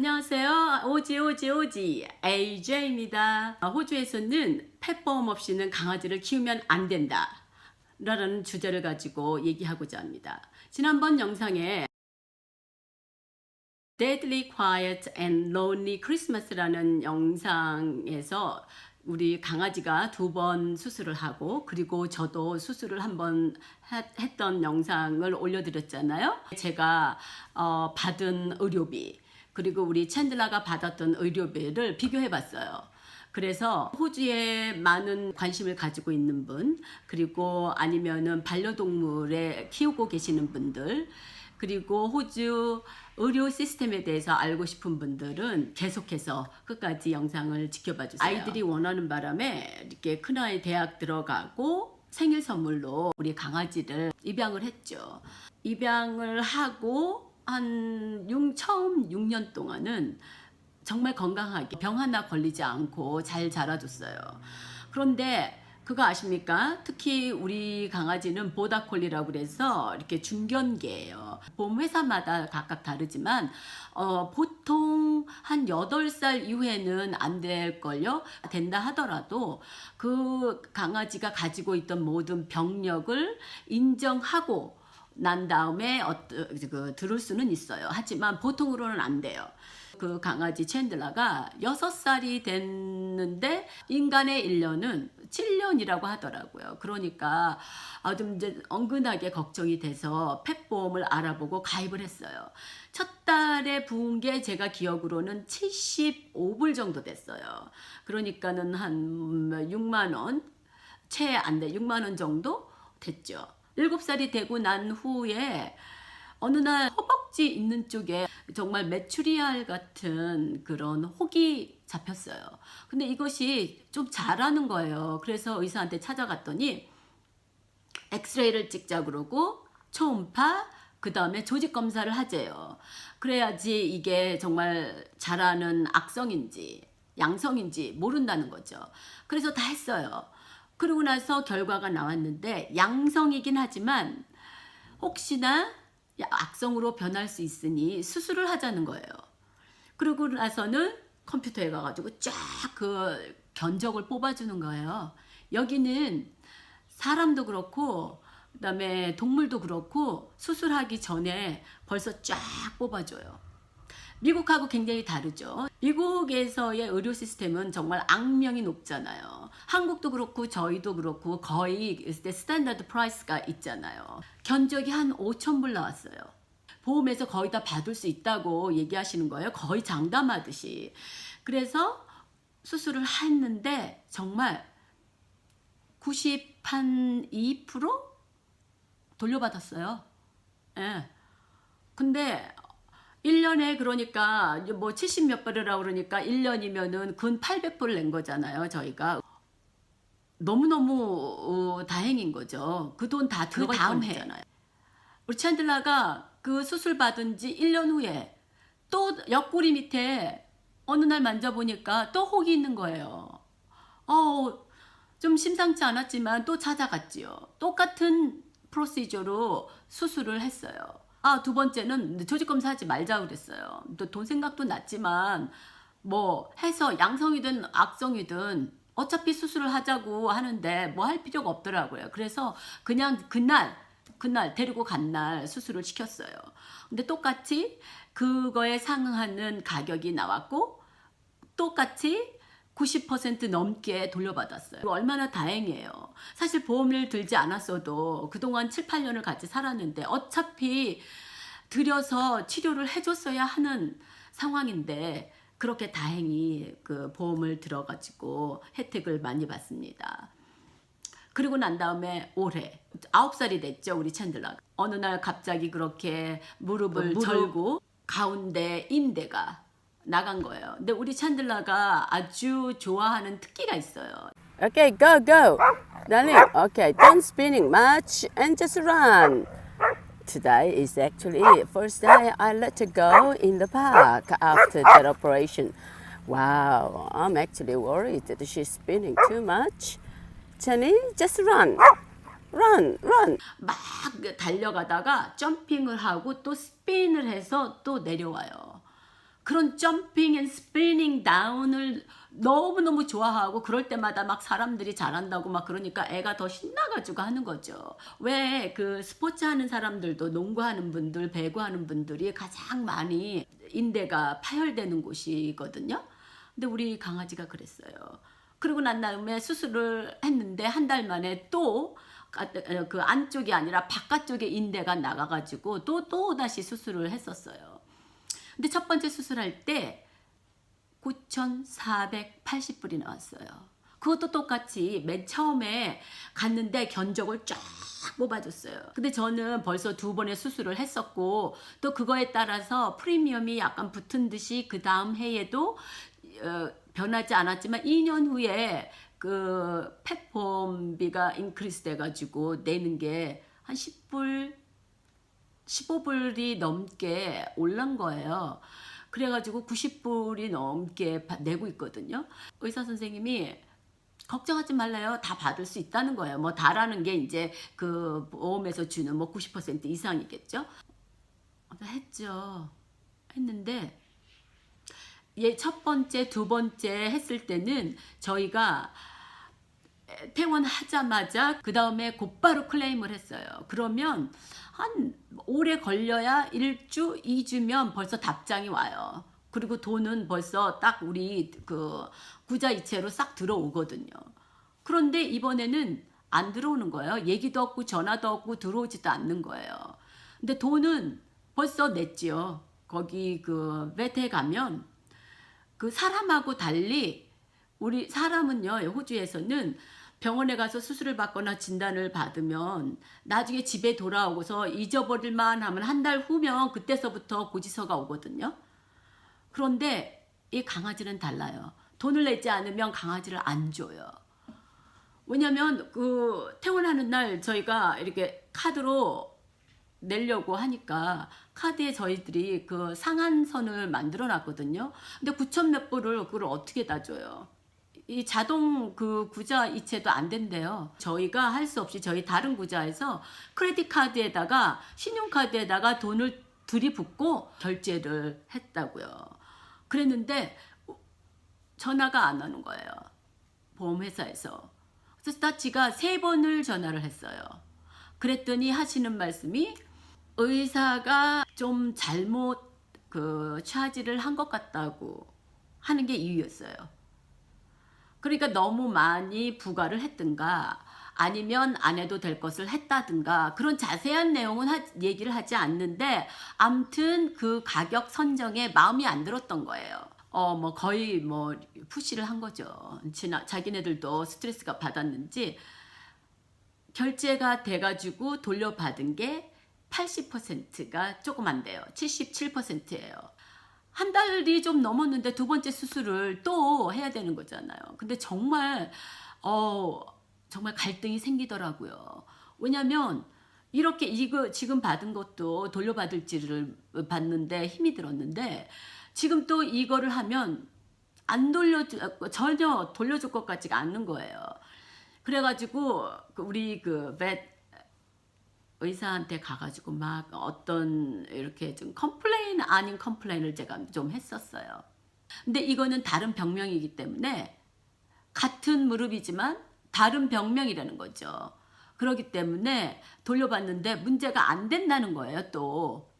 안녕하세요. 오지 AJ입니다. 호주에서는 펫보험 없이는 강아지를 키우면 안 된다 라는 주제를 가지고 얘기하고자 합니다. 지난번 영상에 Deadly Quiet and Lonely Christmas라는 영상에서 우리 강아지가 2번 수술을 하고 그리고 저도 수술을 한번 했던 영상을 올려드렸잖아요. 제가 받은 의료비 그리고 우리 챈들러가 받았던 의료비를 비교해 봤어요. 그래서 호주에 많은 관심을 가지고 있는 분 그리고 아니면은 반려동물에 키우고 계시는 분들 그리고 호주 의료 시스템에 대해서 알고 싶은 분들은 계속해서 끝까지 영상을 지켜봐 주세요. 아이들이 원하는 바람에 이렇게 큰아이 대학 들어가고 생일 선물로 우리 강아지를 입양을 했죠. 입양을 하고 처음 6년 동안은 정말 건강하게 병 하나 걸리지 않고 잘 자라줬어요. 그런데 그거 아십니까? 특히 우리 강아지는 보다콜리라고 그래서 이렇게 중견계예요. 보험회사마다 각각 다르지만 보통 한 8살 이후에는 안 될걸요? 된다 하더라도 그 강아지가 가지고 있던 모든 병력을 인정하고 난 다음에 들을 수는 있어요. 하지만 보통으로는 안 돼요. 그 강아지 챈들러가 6살이 됐는데 인간의 1년은 7년이라고 하더라고요. 그러니까 좀 이제 은근하게 걱정이 돼서 펫보험을 알아보고 가입을 했어요. 첫 달에 부은 게 제가 기억으로는 75불 정도 됐어요. 그러니까는 한 6만 원, 채 안 돼. 6만 원 정도 됐죠. 7살이 되고 난 후에 어느 날 허벅지 있는 쪽에 정말 메추리알 같은 그런 혹이 잡혔어요. 근데 이것이 좀 자라는 거예요. 그래서 의사한테 찾아갔더니 엑스레이를 찍자 그러고 초음파 그 다음에 조직 검사를 하재요. 그래야지 이게 정말 자라는 악성인지 양성인지 모른다는 거죠. 그래서 다 했어요. 그러고 나서 결과가 나왔는데 양성이긴 하지만 혹시나 악성으로 변할 수 있으니 수술을 하자는 거예요. 그러고 나서는 컴퓨터에 가가지고 쫙 그 견적을 뽑아주는 거예요. 여기는 사람도 그렇고 그다음에 동물도 그렇고 수술하기 전에 벌써 쫙 뽑아줘요. 미국하고 굉장히 다르죠. 미국에서의 의료 시스템은 정말 악명이 높잖아요. 한국도 그렇고 저희도 그렇고 거의 스탠다드 프라이스가 있잖아요. 견적이 한 5,000불 나왔어요. 보험에서 거의 다 받을 수 있다고 얘기하시는 거예요. 거의 장담하듯이. 그래서 수술을 했는데 정말 92% 돌려받았어요. 예. 근데 1년에 그러니까 뭐 70 몇 불이라고 그러니까 1년이면은 근 800불을 낸 거잖아요. 저희가 너무너무 다행인 거죠. 그 돈 다 들어갈 뻔했잖아요. 우리 챈들러가 그 수술 받은 지 1년 후에 또 옆구리 밑에 어느 날 만져보니까 또 혹이 있는 거예요. 좀 심상치 않았지만 또 찾아갔지요. 똑같은 프로시저로 수술을 했어요. 2번째는 조직검사 하지 말자고 그랬어요. 또 돈 생각도 났지만 뭐 해서 양성이든 악성이든 어차피 수술을 하자고 하는데 뭐 할 필요가 없더라고요. 그래서 그냥 그날 데리고 간 날 수술을 시켰어요. 근데 똑같이 그거에 상응하는 가격이 나왔고 똑같이 90% 넘게 돌려받았어요. 얼마나 다행이에요. 사실 보험을 들지 않았어도 그동안 7, 8년을 같이 살았는데 어차피 들여서 치료를 해줬어야 하는 상황인데 그렇게 다행히 그 보험을 들어가지고 혜택을 많이 받습니다. 그리고 난 다음에 올해 9살이 됐죠. 우리 챈들러가. 어느 날 갑자기 그렇게 무릎을 절고 가운데 인대가 나간 거예요. 근데 우리 챈들러가 아주 좋아하는 특기가 있어요. Okay, go, go. Darling, okay, don't spinning much and just run. Today is actually first day I let her go in the park after that operation. Wow, I'm actually worried that she's spinning too much. Jenny, just run. Run, run. 막 달려가다가 점핑을 하고 또 스핀을 해서 또 내려와요. 그런 점핑 앤 스피닝 다운을 너무너무 좋아하고 그럴 때마다 막 사람들이 잘한다고 막 그러니까 애가 더 신나가지고 하는 거죠. 왜 그 스포츠 하는 사람들도 농구하는 분들, 배구하는 분들이 가장 많이 인대가 파열되는 곳이거든요. 근데 우리 강아지가 그랬어요. 그러고 난 다음에 수술을 했는데 한 달 만에 또 그 안쪽이 아니라 바깥쪽에 인대가 나가가지고 또 다시 수술을 했었어요. 근데 첫 번째 수술할 때 9,480불이 나왔어요. 그것도 똑같이 맨 처음에 갔는데 견적을 쫙 뽑아줬어요. 근데 저는 벌써 2번의 수술을 했었고 또 그거에 따라서 프리미엄이 약간 붙은 듯이 그 다음 해에도 변하지 않았지만 2년 후에 그 펫폼비가 인크리스 돼가지고 내는 게 한 10불 15불이 넘게 올란 거예요. 그래가지고 90불이 넘게 내고 있거든요. 의사 선생님이 걱정하지 말라요. 다 받을 수 있다는 거예요. 뭐 다라는 게 이제 그 보험에서 주는 뭐 90% 이상이겠죠. 했죠. 했는데 첫 번째, 두 번째 했을 때는 저희가 퇴원하자마자 그 다음에 곧바로 클레임을 했어요. 그러면 한 오래 걸려야 1주, 2주면 벌써 답장이 와요. 그리고 돈은 벌써 딱 우리 그 구자이체로 싹 들어오거든요. 그런데 이번에는 안 들어오는 거예요. 얘기도 없고 전화도 없고 들어오지도 않는 거예요. 근데 돈은 벌써 냈지요. 거기 그 vet에 가면 그 사람하고 달리 우리 사람은요, 호주에서는 병원에 가서 수술을 받거나 진단을 받으면 나중에 집에 돌아오고서 잊어버릴만 하면 한 달 후면 그때서부터 고지서가 오거든요. 그런데 이 강아지는 달라요. 돈을 내지 않으면 강아지를 안 줘요. 왜냐면 그 퇴원하는 날 저희가 이렇게 카드로 내려고 하니까 카드에 저희들이 그 상한선을 만들어 놨거든요. 근데 9천 몇 불을 그걸 어떻게 다 줘요? 이 자동 그 구자 이체도 안 된대요. 저희가 할 수 없이 저희 다른 구자에서 크레딧 카드에다가 신용카드에다가 돈을 들이붓고 결제를 했다고요. 그랬는데 전화가 안 오는 거예요. 보험회사에서. 그래서 따치가 3번을 전화를 했어요. 그랬더니 하시는 말씀이 의사가 좀 잘못 그 차지를 한 것 같다고 하는 게 이유였어요. 그러니까 너무 많이 부과를 했든가 아니면 안 해도 될 것을 했다든가 그런 자세한 내용은 얘기를 하지 않는데 암튼 그 가격 선정에 마음이 안 들었던 거예요. 뭐 거의 뭐 푸시를 한 거죠. 자기네들도 스트레스가 받았는지 결제가 돼가지고 돌려받은 게 80%가 조금 안 돼요. 77%예요. 한 달이 좀 넘었는데 두 번째 수술을 또 해야 되는 거잖아요. 근데 정말 정말 갈등이 생기더라고요. 왜냐면 이렇게 이거 지금 받은 것도 돌려받을지를 봤는데 힘이 들었는데 지금 또 이거를 하면 안 전혀 돌려줄 것 같지가 않는 거예요. 그래가지고 우리 그 vet 의사한테 가가지고 막 어떤 이렇게 좀 컴플레인 아닌 컴플레인을 제가 좀 했었어요. 근데 이거는 다른 병명이기 때문에 같은 무릎이지만 다른 병명이라는 거죠. 그렇기 때문에 돌려봤는데 문제가 안 된다는 거예요. 또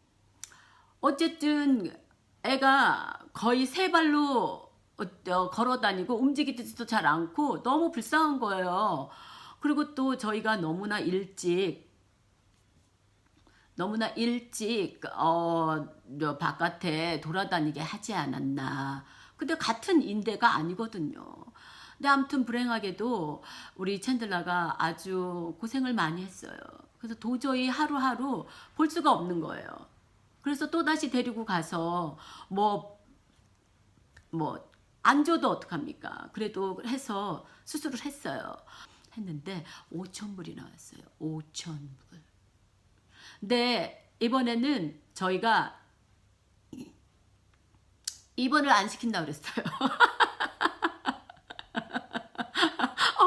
어쨌든 애가 거의 3발로 걸어다니고 움직이지도 잘 않고 너무 불쌍한 거예요. 그리고 또 저희가 너무나 일찍 바깥에 돌아다니게 하지 않았나. 근데 같은 인대가 아니거든요. 근데 아무튼 불행하게도 우리 챈들러가 아주 고생을 많이 했어요. 그래서 도저히 하루하루 볼 수가 없는 거예요. 그래서 또다시 데리고 가서 안 줘도 어떡합니까? 그래도 해서 수술을 했어요. 했는데 5,000불이 나왔어요. 5,000불. 근데 이번에는 저희가 입원을 안 시킨다고 그랬어요.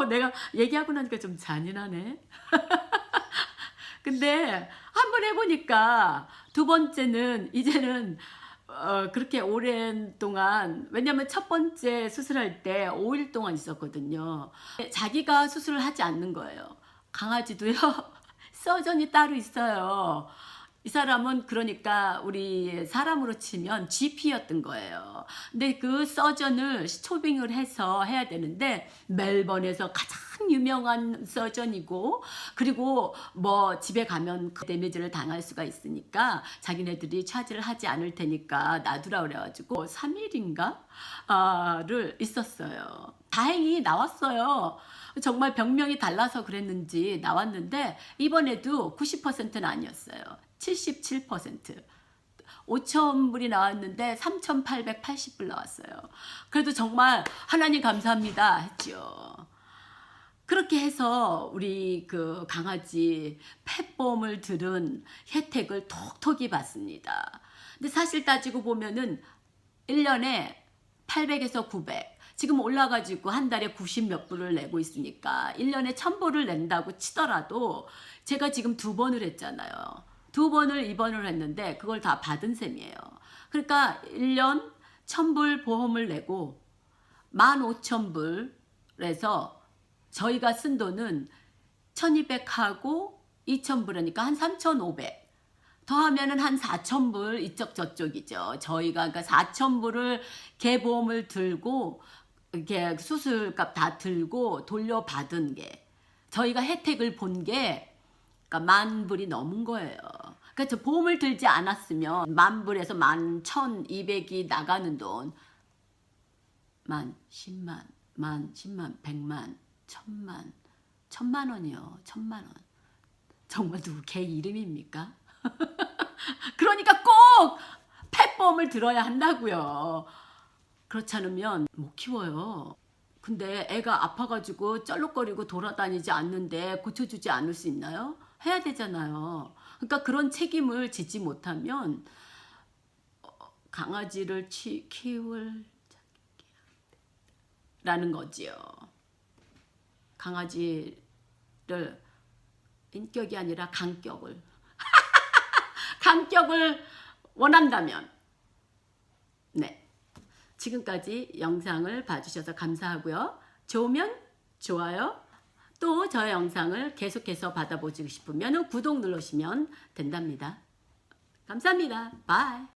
내가 얘기하고 나니까 좀 잔인하네. 근데 한번 해보니까 두 번째는 이제는 그렇게 오랜 동안 왜냐면 첫 번째 수술할 때 5일 동안 있었거든요. 자기가 수술을 하지 않는 거예요. 강아지도요. 서전이 따로 있어요. 이 사람은 그러니까 우리 사람으로 치면 GP였던 거예요. 근데 그 서전을 초빙을 해서 해야 되는데 멜번에서 가장 유명한 서전이고 그리고 뭐 집에 가면 데미지를 당할 수가 있으니까 자기네들이 차지를 하지 않을 테니까 놔두라 그래가지고 3일인가? 를 있었어요. 다행히 나왔어요. 정말 병명이 달라서 그랬는지 나왔는데 이번에도 90%는 아니었어요. 77%. 5,000불이 나왔는데 3,880불 나왔어요. 그래도 정말 하나님 감사합니다 했죠. 그렇게 해서 우리 그 강아지 펫보험을 들은 혜택을 톡톡히 받습니다. 근데 사실 따지고 보면은 1년에 800에서 900 지금 올라가지고 한 달에 90 몇 불을 내고 있으니까 1년에 1000불을 낸다고 치더라도 제가 지금 2번을 했잖아요. 2번을 입원을 했는데 그걸 다 받은 셈이에요. 그러니까 1년 1000불 보험을 내고 15,000불에서 저희가 쓴 돈은 1200하고 2000불이니까 한 3500. 더하면은 한 4,000불 이쪽 저쪽이죠. 저희가 그러니까 4,000불을 개보험을 들고 이렇게 수술값 다 들고 돌려받은 게 저희가 혜택을 본 게 그러니까 10,000불이 넘은 거예요. 그러니까 저 보험을 들지 않았으면 10,000불에서 11,200이 나가는 돈 10,000, 10,000, 100만, 1,000만, 1,000만 원이요. 1,000만 원. 정말 누구 개 이름입니까? 그러니까 꼭 펫보험을 들어야 한다고요. 그렇지 않으면 못 키워요. 근데 애가 아파가지고 쩔룩거리고 돌아다니지 않는데 고쳐주지 않을 수 있나요? 해야 되잖아요. 그러니까 그런 책임을 지지 못하면 강아지를 키울 라는 거지요. 강아지를 인격이 아니라 강격을 강격을 원한다면 네. 지금까지 영상을 봐주셔서 감사하고요. 좋으면 좋아요. 또 저의 영상을 계속해서 받아보시고 싶으면 구독 누르시면 된답니다. 감사합니다. 바이.